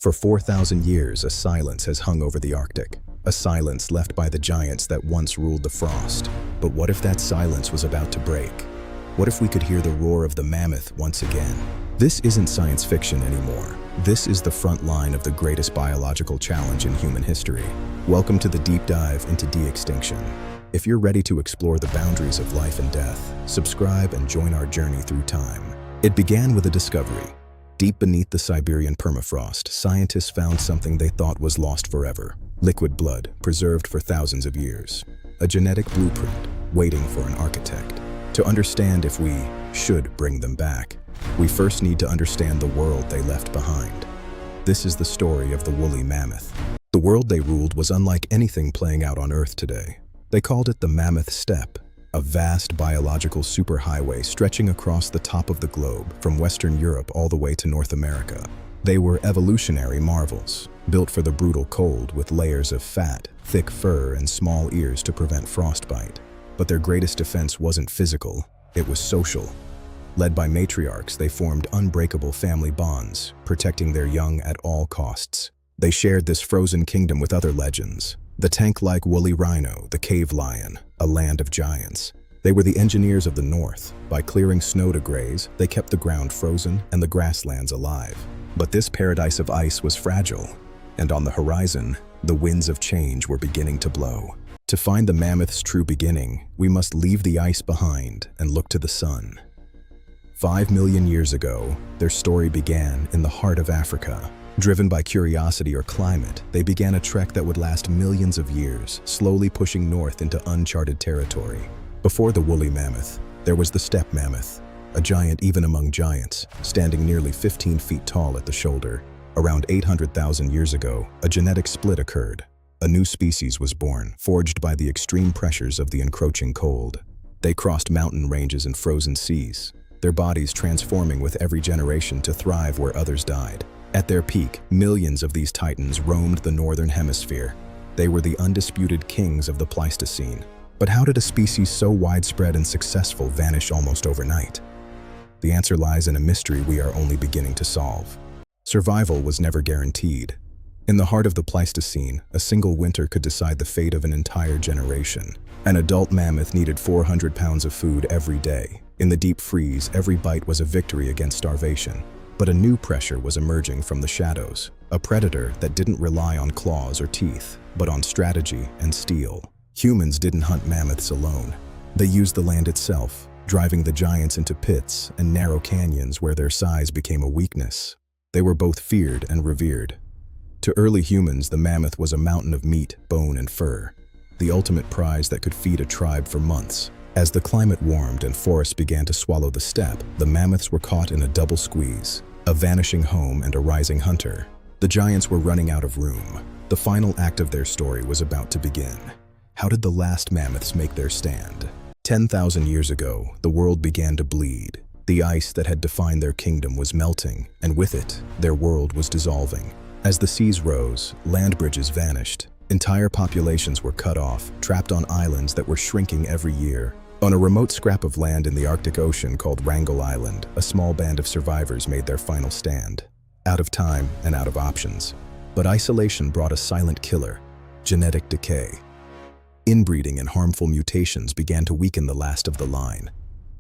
For 4,000 years, a silence has hung over the Arctic. A silence left by the giants that once ruled the frost. But what if that silence was about to break? What if we could hear the roar of the mammoth once again? This isn't science fiction anymore. This is the front line of the greatest biological challenge in human history. Welcome to the deep dive into de-extinction. If you're ready to explore the boundaries of life and death, subscribe and join our journey through time. It began with a discovery. Deep beneath the Siberian permafrost, scientists found something they thought was lost forever. Liquid blood, preserved for thousands of years. A genetic blueprint, waiting for an architect. To understand if we should bring them back, we first need to understand the world they left behind. This is the story of the woolly mammoth. The world they ruled was unlike anything playing out on Earth today. They called it the Mammoth Steppe, a vast biological superhighway stretching across the top of the globe from Western Europe all the way to North America. They were evolutionary marvels, built for the brutal cold with layers of fat, thick fur, and small ears to prevent frostbite. But their greatest defense wasn't physical, it was social. Led by matriarchs, they formed unbreakable family bonds, protecting their young at all costs. They shared this frozen kingdom with other legends. The tank-like woolly rhino, the cave lion, a land of giants. They were the engineers of the north. By clearing snow to graze, they kept the ground frozen and the grasslands alive. But this paradise of ice was fragile, and on the horizon, the winds of change were beginning to blow. To find the mammoth's true beginning, we must leave the ice behind and look to the sun. 5 million years ago, their story began in the heart of Africa. Driven by curiosity or climate, they began a trek that would last millions of years, slowly pushing north into uncharted territory. Before the woolly mammoth, there was the steppe mammoth, a giant even among giants, standing nearly 15 feet tall at the shoulder. Around 800,000 years ago, a genetic split occurred. A new species was born, forged by the extreme pressures of the encroaching cold. They crossed mountain ranges and frozen seas, their bodies transforming with every generation to thrive where others died. At their peak, millions of these titans roamed the northern hemisphere. They were the undisputed kings of the Pleistocene. But how did a species so widespread and successful vanish almost overnight? The answer lies in a mystery we are only beginning to solve. Survival was never guaranteed. In the heart of the Pleistocene, a single winter could decide the fate of an entire generation. An adult mammoth needed 400 pounds of food every day. In the deep freeze, every bite was a victory against starvation. But a new pressure was emerging from the shadows, a predator that didn't rely on claws or teeth, but on strategy and steel. Humans didn't hunt mammoths alone. They used the land itself, driving the giants into pits and narrow canyons where their size became a weakness. They were both feared and revered. To early humans, the mammoth was a mountain of meat, bone, and fur, the ultimate prize that could feed a tribe for months. As the climate warmed and forests began to swallow the steppe, the mammoths were caught in a double squeeze. A vanishing home and a rising hunter. The giants were running out of room. The final act of their story was about to begin. How did the last mammoths make their stand? 10,000 years ago, the world began to bleed. The ice that had defined their kingdom was melting, and with it, their world was dissolving. As the seas rose, land bridges vanished. Entire populations were cut off, trapped on islands that were shrinking every year. On a remote scrap of land in the Arctic Ocean called Wrangel Island, a small band of survivors made their final stand. Out of time and out of options. But isolation brought a silent killer: genetic decay. Inbreeding and harmful mutations began to weaken the last of the line.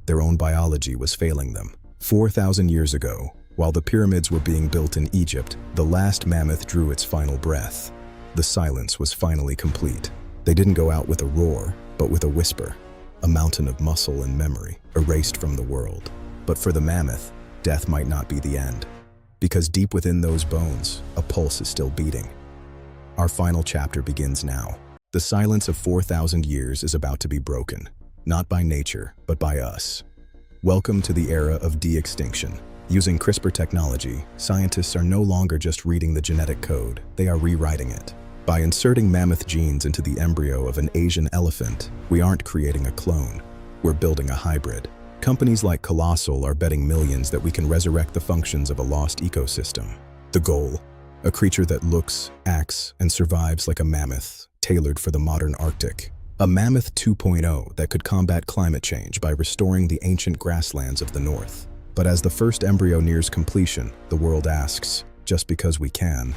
Their own biology was failing them. 4,000 years ago, while the pyramids were being built in Egypt, the last mammoth drew its final breath. The silence was finally complete. They didn't go out with a roar, but with a whisper. A mountain of muscle and memory, erased from the world. But for the mammoth, death might not be the end. Because deep within those bones, a pulse is still beating. Our final chapter begins now. The silence of 4,000 years is about to be broken. Not by nature, but by us. Welcome to the era of de-extinction. Using CRISPR technology, scientists are no longer just reading the genetic code, they are rewriting it. By inserting mammoth genes into the embryo of an Asian elephant, we aren't creating a clone, we're building a hybrid. Companies like Colossal are betting millions that we can resurrect the functions of a lost ecosystem. The goal: a creature that looks, acts, and survives like a mammoth, tailored for the modern Arctic. A Mammoth 2.0 that could combat climate change by restoring the ancient grasslands of the north. But as the first embryo nears completion, the world asks, just because we can,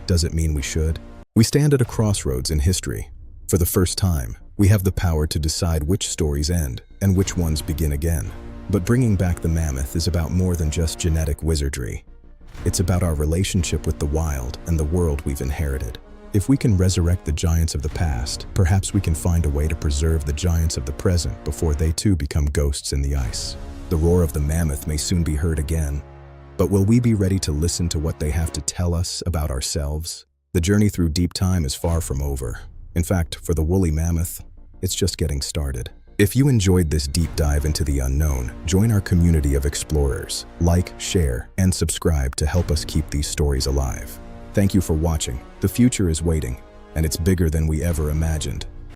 does it mean we should? We stand at a crossroads in history. For the first time, we have the power to decide which stories end and which ones begin again. But bringing back the mammoth is about more than just genetic wizardry. It's about our relationship with the wild and the world we've inherited. If we can resurrect the giants of the past, perhaps we can find a way to preserve the giants of the present before they too become ghosts in the ice. The roar of the mammoth may soon be heard again, but will we be ready to listen to what they have to tell us about ourselves? The journey through deep time is far from over. In fact, for the woolly mammoth, it's just getting started. If you enjoyed this deep dive into the unknown, join our community of explorers. Like, share, and subscribe to help us keep these stories alive. Thank you for watching. The future is waiting, and it's bigger than we ever imagined.